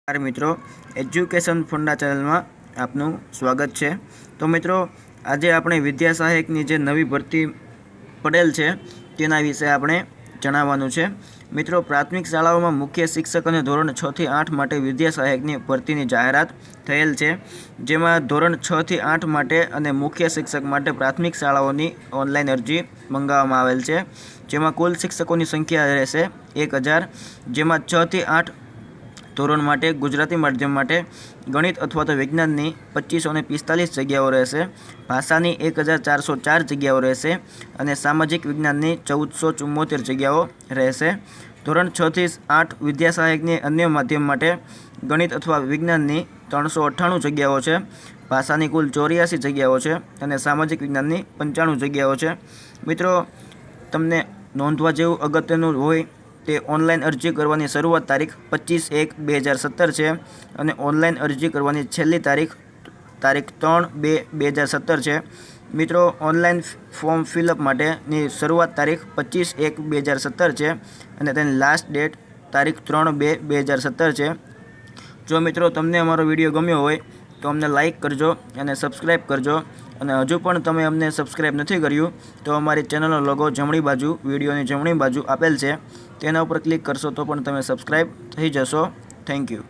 मित्रों एज्युकेशन फंडा चेनल में आपनु स्वागत है। तो मित्रों आज आपणे विद्या सहायकनी जे नवी भरती पड़ेल है तेना विषे आपणे जणाववानुं छे। मित्रों प्राथमिक शालाओं में मुख्य शिक्षक और धोरण 6 થી 8 माटे विद्या सहायकनी भरतीनी जाहेरात थयेल छे, जेमां धोरण 6 થી 8 माटे अने मुख्य शिक्षक माटे प्राथमिक शालाओनी ऑनलाइन अरजी मंगाववामां आवेल छे, जेमां कुल शिक्षकोनी संख्या रहेशे 1000, जेमां 6 થી 8 धोरण माटे गुजराती माध्यम माटे गणित अथवा तो विज्ञाननी 2545 जग्याओ रहेशे, भाषानी 1404 जग्याओ रहेशे अने सामाजिक विज्ञाननी 1474 जग्याओ रहेशे। धोरण 6 થી 8 विद्या सहायकनी अन्य माध्यम माटे गणित अथवा विज्ञाननी 398 जग्याओ छे, भाषानी कुल 84 जग्याओ छे अने सामाजिक विज्ञाननी 95 जग्याओ छे। मित्रों तमने नोंधवा जेवुं अगत्यनुं होय ते ऑनलाइन अरजी करवानी शरूआत तारीख 25/1/2017 है और ऑनलाइन अरजी करवानी छेल्ली तारीख 3/2/2017 है। मित्रों ऑनलाइन फॉर्म फिलअप माटेनी शरूआत तारीख 25/1/2017 है और तेनी लास्ट डेट तारीख 3/2/2017 है। जो मित्रों तमने अमारो विडियो गम्यो होय तो अमने लाइक करजो और सब्सक्राइब करजो અને હજુ પણ તમે અમને સબસ્ક્રાઈબ નથી કર્યું તો અમારી ચેનલનો લોગો જમણી બાજુ વિડીયોની જમણી બાજુ આપેલ છે તેના ઉપર ક્લિક કરશો તો પણ તમે સબસ્ક્રાઈબ થઈ જશો। Thank you.